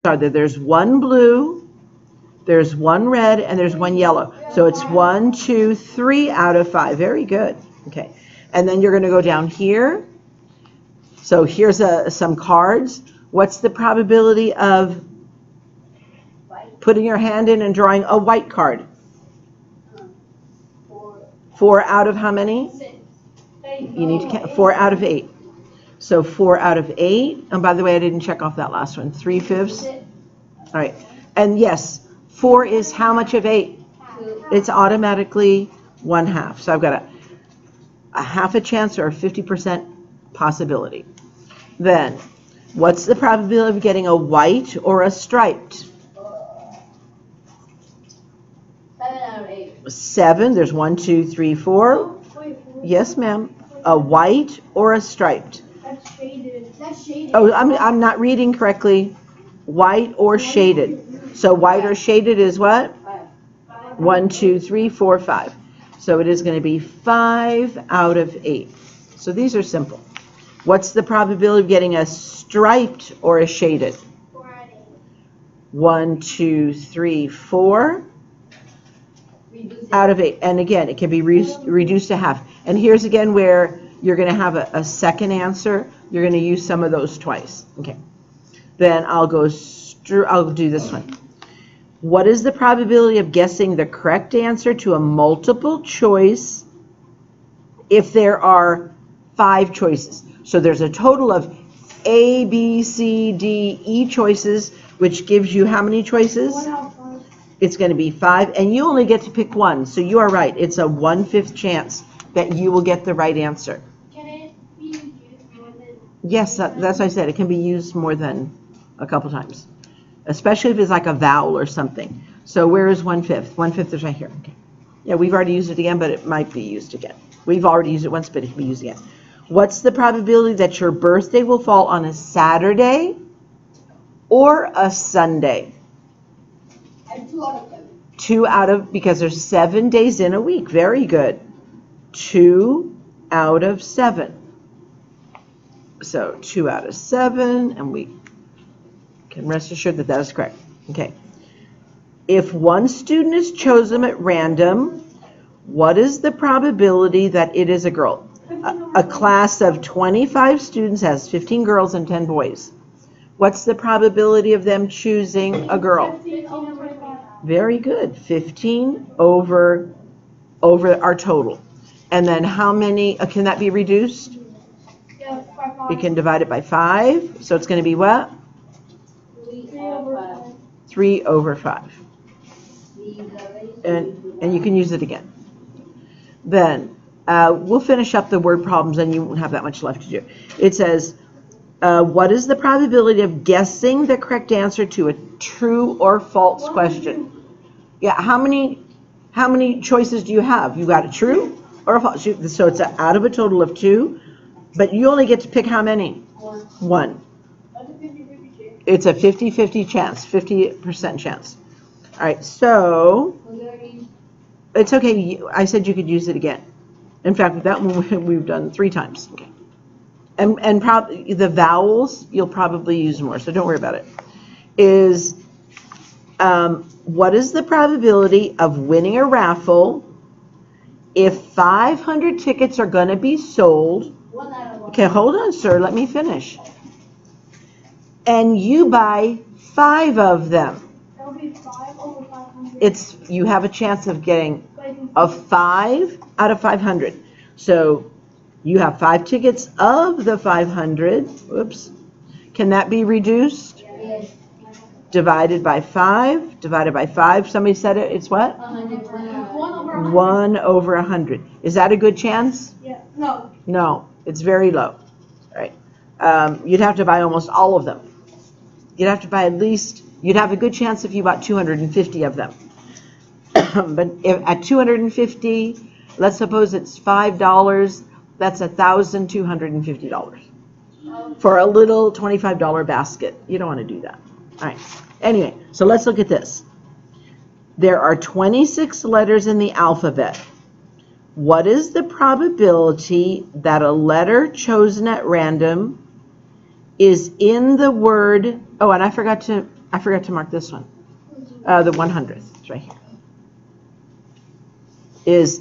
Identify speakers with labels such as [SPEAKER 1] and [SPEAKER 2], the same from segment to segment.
[SPEAKER 1] There's one blue, there's one red, and there's one yellow. So it's 1, 2, 3 out of 5. Very good. Okay. And then you're going to go down here. So here's some cards. What's the probability of putting your hand in and drawing a white card? 4 out of how many? You need to count 4 out of 8. So 4 out of 8. And by the way, I didn't check off that last one. 3/5. All right. And yes, 4 is how much of 8? It's automatically 1/2. So I've got a half a chance or a 50% possibility. Then, what's the probability of getting a white or a striped?
[SPEAKER 2] 7 out of 8.
[SPEAKER 1] 7. There's 1, 2, 3, 4. Yes, ma'am. A white or a striped?
[SPEAKER 2] That's shaded. That's shaded.
[SPEAKER 1] Oh, I'm not reading correctly. White or shaded. So white or shaded is what? 1, 2, 3, 4, 5. So it is going to be 5 out of 8. So these are simple. What's the probability of getting a striped or a shaded?
[SPEAKER 2] 4 out of 8.
[SPEAKER 1] 1, 2, 3, 4 out of 8. And again, it can be reduced to half. And here's again where you're going to have a second answer. You're going to use some of those twice. Okay. Then I'll do this one. What is the probability of guessing the correct answer to a multiple choice if there are 5 choices? So there's a total of A, B, C, D, E choices, which gives you how many choices?
[SPEAKER 2] 1 out of 5.
[SPEAKER 1] It's going to be 5, and you only get to pick one. So you are right. It's a 1/5 chance that you will get the right answer.
[SPEAKER 2] Can it be used more than?
[SPEAKER 1] Yes, that's what I said. It can be used more than a couple times, especially if it's like a vowel or something. So where is 1/5? 1/5 is right here. Okay. Yeah, we've already used it again, but it might be used again. We've already used it once, but it can be used again. What's the probability that your birthday will fall on a Saturday or a Sunday?
[SPEAKER 2] 2 out of 7.
[SPEAKER 1] 2 out of, because there's 7 days in a week. Very good. 2 out of 7. So 2 out of 7, and we can rest assured that that is correct. Okay. If one student is chosen at random, what is the probability that it is a girl? A class of 25 students has 15 girls and 10 boys. What's the probability of them choosing a girl?
[SPEAKER 2] 15 over 25.
[SPEAKER 1] Very good. 15 over our total. And then how many, can that be reduced?
[SPEAKER 2] Yeah, 5.
[SPEAKER 1] We can divide it by 5. So it's going to be what?
[SPEAKER 2] 3 over 5.
[SPEAKER 1] 3 over 5. And you can use it again. Then we'll finish up the word problems and you won't have that much left to do. It says, what is the probability of guessing the correct answer to a true or false question? Yeah, how many choices do you have? You got a true or a false? So it's out of a total of 2, but you only get to pick how many? 1. It's a 50-50 chance, 50% chance. All right, so it's okay. I said you could use it again. In fact, with that one we've done 3 times. Okay. And probably the vowels you'll probably use more, so don't worry about it. Is what is the probability of winning a raffle if 500 tickets are going to be sold?
[SPEAKER 2] 1 out of 1.
[SPEAKER 1] Okay, hold on, sir. Let me finish. And you buy 5 of them.
[SPEAKER 2] That would be 5 over 500.
[SPEAKER 1] You have a chance of getting a 5 out of 500. So you have 5 tickets of the 500. Whoops. Can that be reduced?
[SPEAKER 2] Yes.
[SPEAKER 1] Divided by 5. Divided by 5. Somebody said it. It's what?
[SPEAKER 2] 100. 1 over 100.
[SPEAKER 1] 1 over 100. Is that a good chance?
[SPEAKER 2] Yeah. No.
[SPEAKER 1] No. It's very low. All right. You'd have to buy almost all of them. You'd have to buy at least, you'd have a good chance if you bought 250 of them. But at 250, let's suppose it's $5, that's $1,250 for a little $25 basket. You don't want to do that. All right. Anyway, so let's look at this. There are 26 letters in the alphabet. What is the probability that a letter chosen at random is in the word, oh, and I forgot to I forgot to mark this one. The 100th. It's right here. Is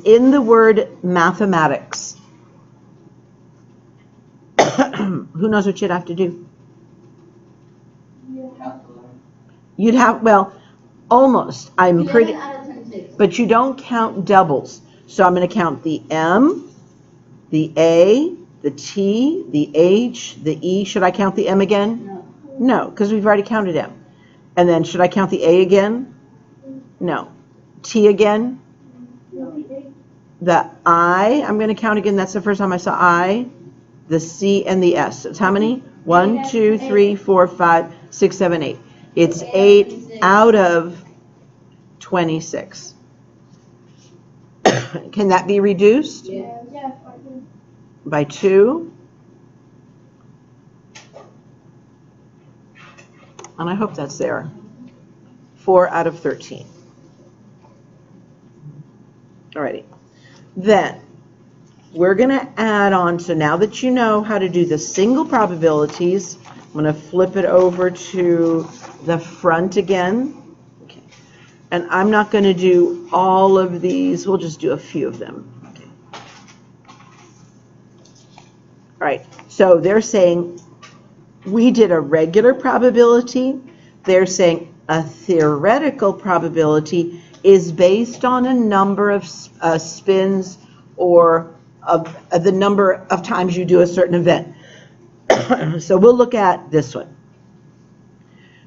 [SPEAKER 1] in the word mathematics. Who knows what you'd have to do? You'd have, well, almost. I'm pretty, but you don't count doubles. So I'm going to count the M, the A, the T, the H, the E. Should I count the M again? No, because we've already counted M. And then should I count the A again? No. T again? The I, I'm going to count again. That's the first time I saw I. The C and the S. It's how many? 1, 2, 3, 4, 5, 6, 7, 8. It's 8 out of 26. Can that be reduced?
[SPEAKER 2] Yeah.
[SPEAKER 1] By 2? And I hope that's there. 4 out of 13. Alrighty. Then we're going to add on, so now that you know how to do the single probabilities, I'm going to flip it over to the front again. Okay. And I'm not going to do all of these. We'll just do a few of them. Okay. All right. So they're saying we did a regular probability. They're saying a theoretical probability is based on a number of spins or of the number of times you do a certain event. So we'll look at this one.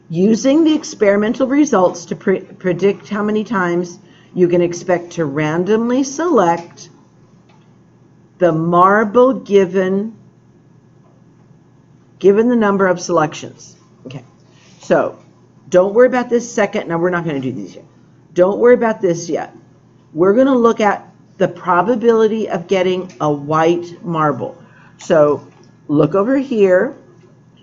[SPEAKER 1] Using the experimental results to predict how many times you can expect to randomly select the marble given the number of selections. Okay, so don't worry about this second. Now we're not going to do these yet. Don't worry about this yet. We're going to look at the probability of getting a white marble. So look over here.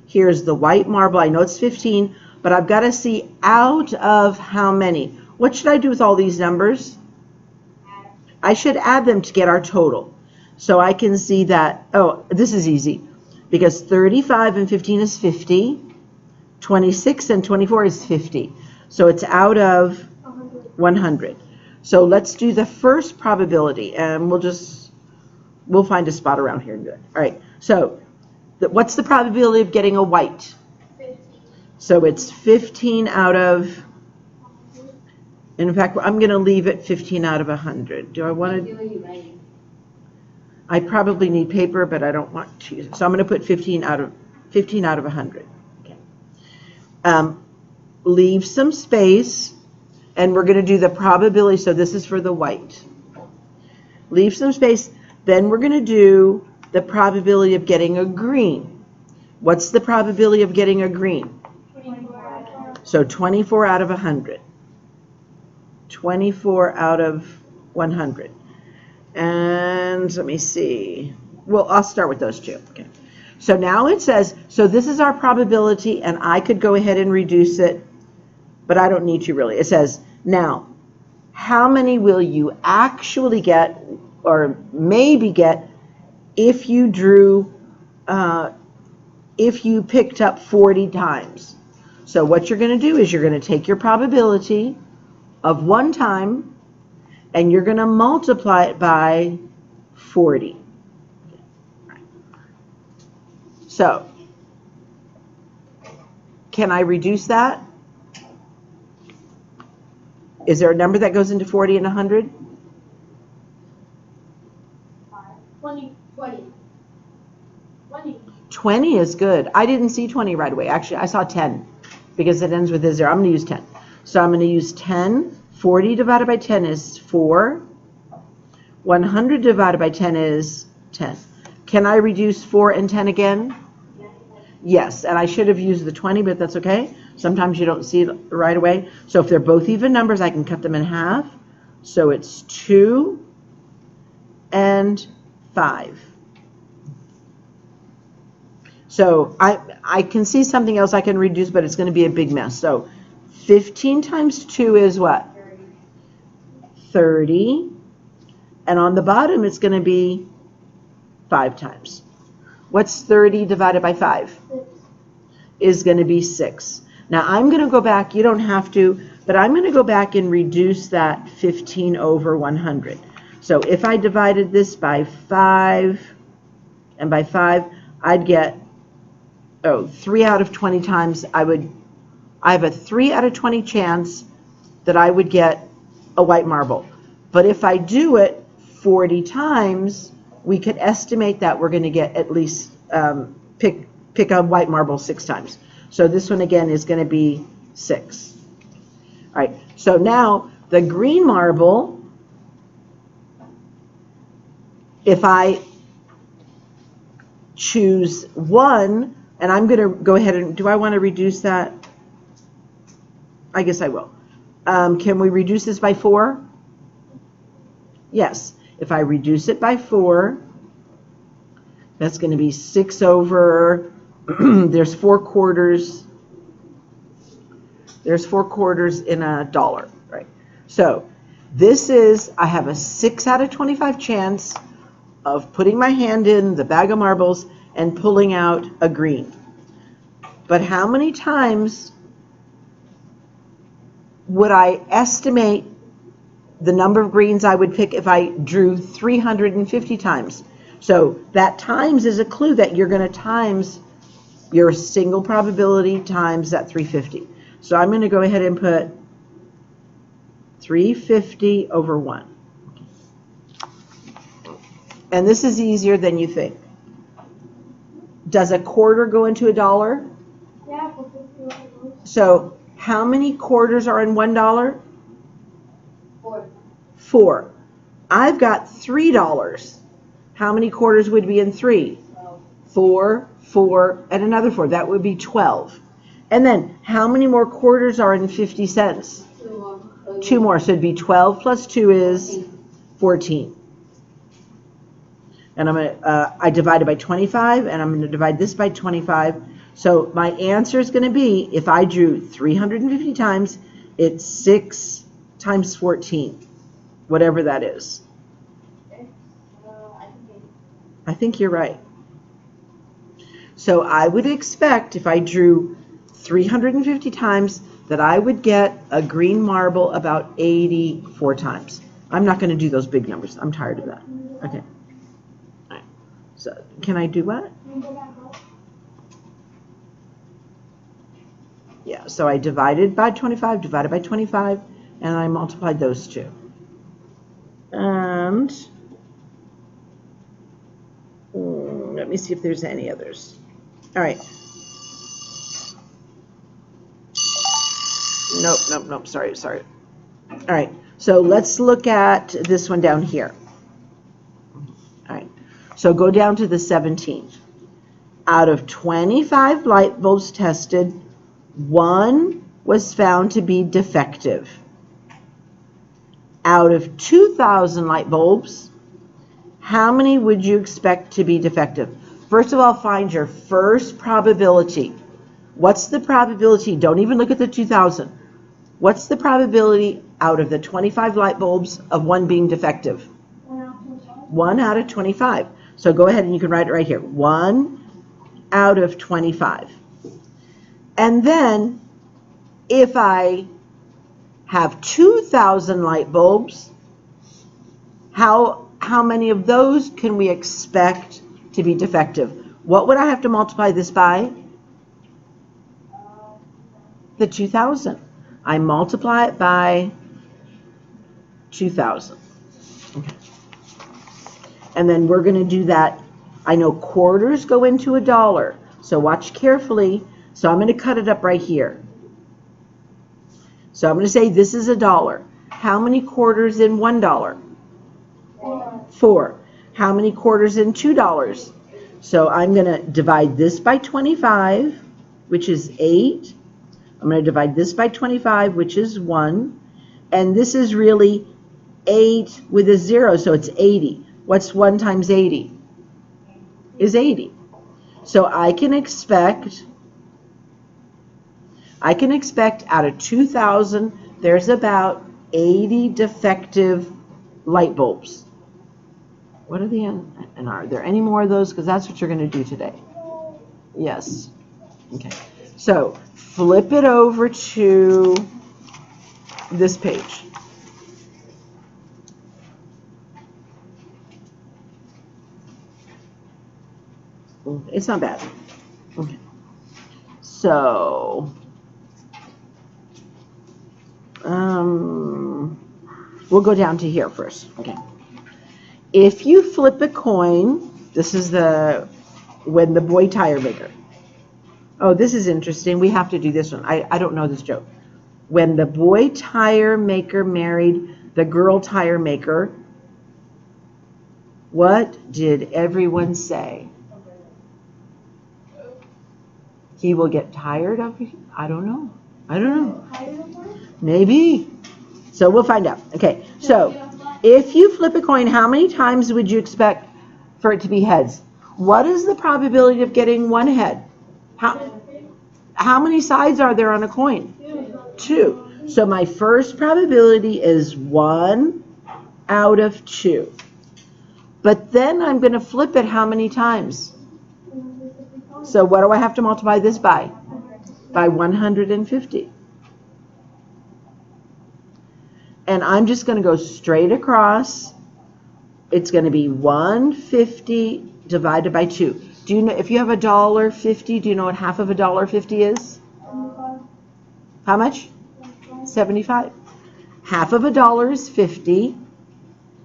[SPEAKER 1] Here's the white marble. I know it's 15, but I've got to see out of how many. What should I do with all these numbers? I should add them to get our total. So I can see that, oh, this is easy, because 35 and 15 is 50. 26 and 24 is 50. So it's out of 100. So let's do the first probability, and we'll find a spot around here and do it. All right, so what's the probability of getting a white?
[SPEAKER 2] 15.
[SPEAKER 1] So it's 15 out of, in fact, I'm going to leave it 15 out of 100. Do I want to? I probably need paper, but I don't want to use it. So I'm going to put 15 out of 100. Okay. Leave some space. And we're going to do the probability, so this is for the white. Leave some space, then we're going to do the probability of getting a green. What's the probability of getting a green?
[SPEAKER 2] 24.
[SPEAKER 1] So 24 out of 100. 24 out of 100. And let me see. Well, I'll start with those two. Okay. So now it says, so this is our probability, and I could go ahead and reduce it, but I don't need to really. It says, now, how many will you actually get, or maybe get, if you drew, if you picked up 40 times? So what you're going to do is you're going to take your probability of one time, and you're going to multiply it by 40. So, can I reduce that? Is there a number that goes into 40 and 100?
[SPEAKER 2] 20.
[SPEAKER 1] 20 is good. I didn't see 20 right away. Actually, I saw 10 because it ends with a 0. I'm going to use 10. So I'm going to use 10. 40 divided by 10 is 4. 100 divided by 10 is 10. Can I reduce 4 and 10 again? Yes, and I should have used the 20, but that's okay. Sometimes you don't see it right away. So if they're both even numbers, I can cut them in half. So it's 2 and 5. So I can see something else I can reduce, but it's going to be a big mess. So 15 times 2 is what? 30. And on the bottom, it's going to be 5 times. What's 30 divided by 5?
[SPEAKER 2] 6.
[SPEAKER 1] Is going to be 6. Now I'm going to go back, you don't have to, but I'm going to go back and reduce that 15 over 100. So if I divided this by 5, and by 5, I'd get, 3 out of 20 times I have a 3 out of 20 chance that I would get a white marble. But if I do it 40 times, we could estimate that we're going to get at least, pick a white marble 6 times. So this one again is going to be 6. All right, so now the green marble, if I choose 1, and I'm going to go ahead and, do I want to reduce that? I guess I will. Can we reduce this by 4? Yes. If I reduce it by 4, that's going to be 6 over, there's 4 quarters. There's 4 quarters in $1, right? So this is, I have a 6 out of 25 chance of putting my hand in the bag of marbles and pulling out a green. But how many times would I estimate the number of greens I would pick if I drew 350 times? So that times is a clue that you're going to times your single probability times that 350. So I'm going to go ahead and put 350 over 1. And this is easier than you think. Does a quarter go into $1?
[SPEAKER 2] Yeah.
[SPEAKER 1] So how many quarters are in $1?
[SPEAKER 2] 4.
[SPEAKER 1] 4. I've got $3. How many quarters would be in 3?
[SPEAKER 2] 12.
[SPEAKER 1] 4, 4, and another 4. That would be 12. And then how many more quarters are in 50 cents?
[SPEAKER 2] 2 more.
[SPEAKER 1] 2 more. So it'd be 12 plus 2 is 14. And I'm going to, I divided by 25, and I'm going to divide this by 25. So my answer is going to be, if I drew 350 times, it's 6 times 14, whatever that is. I think you're right. So I would expect, if I drew 350 times, that I would get a green marble about 84 times. I'm not going to do those big numbers. I'm tired of that. Okay. All right. So can I do what? Yeah, so I divided by 25, divided by 25, and I multiplied those two. And let me see if there's any others. All right. Nope, sorry. All right, so let's look at this one down here. All right, so go down to the 17. Out of 25 light bulbs tested, 1 was found to be defective. Out of 2,000 light bulbs, how many would you expect to be defective? First of all, find your first probability. What's the probability? Don't even look at the 2,000. What's the probability out of the 25 light bulbs of 1 being defective? 1 out of 25. So go ahead and you can write it right here. 1 out of 25. And then if I have 2,000 light bulbs, how many of those can we expect to be defective? What would I have to multiply this by? The 2,000. I multiply it by 2,000. Okay. And then we're going to do that. I know quarters go into $1, so watch carefully. So I'm going to cut it up right here. So I'm going to say this is $1. How many quarters in $1? 4. How many quarters in $2? So I'm going to divide this by 25, which is 8. I'm going to divide this by 25, which is 1. And this is really 8 with a 0, so it's 80. What's 1 times 80? Is 80. So I can expect out of 2,000, there's about 80 defective light bulbs. What are the, and are there any more of those? Because that's what you're going to do today. Yes. Okay. So flip it over to this page. It's not bad. Okay. So, we'll go down to here first. Okay. If you flip a coin, this is when the boy tire maker. Oh, this is interesting. We have to do this one. I don't know this joke. When the boy tire maker married the girl tire maker, what did everyone say? He will get tired of it? I don't know. I don't know. Maybe. So we'll find out. Okay, so if you flip a coin, how many times would you expect for it to be heads? What is the probability of getting one head? How many sides are there on a coin? 2. So my first probability is 1 out of 2. But then I'm going to flip it how many times? So what do I have to multiply this by? By 150. And I'm just going to go straight across. It's going to be 150 divided by 2. Do you know, if you have $1.50, do you know what half of $1.50 is? How much? 75. Half of $1 is 50.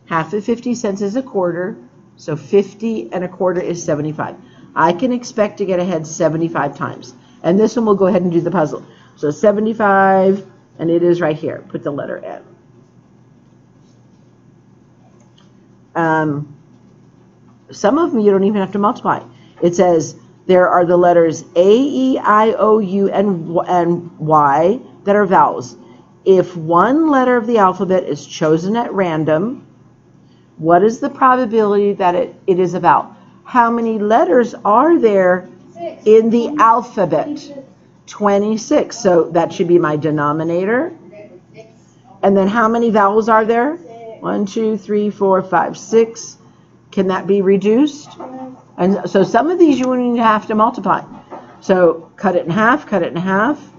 [SPEAKER 1] Half of 50 cents is a quarter. So 50 and a quarter is 75. I can expect to get ahead 75 times. And this one we'll go ahead and do the puzzle. So 75, and it is right here. Put the letter N. Some of them you don't even have to multiply. It says there are the letters A, E, I, O, U, and Y that are vowels. If one letter of the alphabet is chosen at random, what is the probability that it is a vowel? How many letters are there in the alphabet? 26. So that should be my denominator. And then how many vowels are there? 1, 2, 3, 4, 5, 6. Can that be reduced? And so some of these you wouldn't even have to multiply. So cut it in half,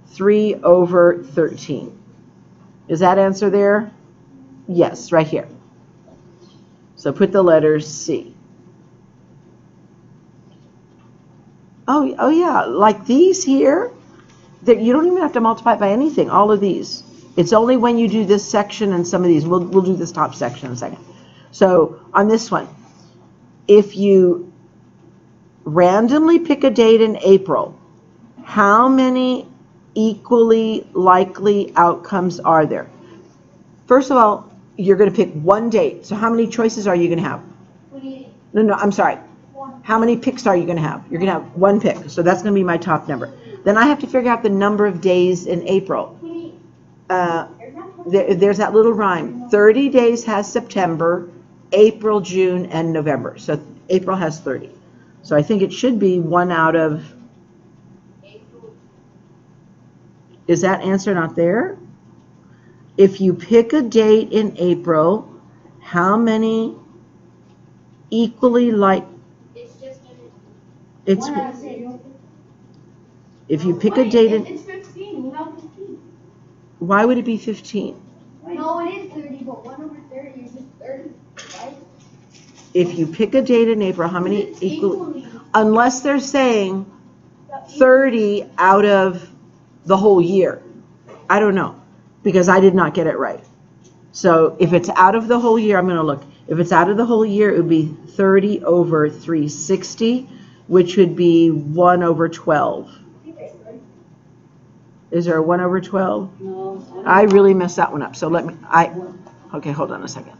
[SPEAKER 1] 3 over 13. Is that answer there? Yes, right here. So put the letter C. Oh yeah, like these here, that you don't even have to multiply it by anything, all of these. It's only when you do this section and some of these. We'll do this top section in a second. So on this one, if you randomly pick a date in April, how many equally likely outcomes are there? First of all, you're going to pick one date. So how many choices are you going to have? No, I'm sorry. How many picks are you going to have? You're going to have one pick. So that's going to be my top number. Then I have to figure out the number of days in April. There's that little rhyme. 30 days has September, April, June, and November. So April has 30. So I think it should be 1 out of... Is that answer not there? If you pick a date in April, how many equally like... It's if you pick a date in...
[SPEAKER 2] It's 15. We have 15.
[SPEAKER 1] Why would it be 15?
[SPEAKER 2] No, it is 30, but 1 over 30 is just 30, right?
[SPEAKER 1] If you pick a date in April, how many equally... Unless they're saying 30 out of the whole year. I don't know, because I did not get it right. So if it's out of the whole year, I'm going to look. If it's out of the whole year, it would be 30 over 360, which would be 1 over 12. Is there a 1 over 12?
[SPEAKER 2] No.
[SPEAKER 1] I really messed that one up. So let me, okay, hold on a second.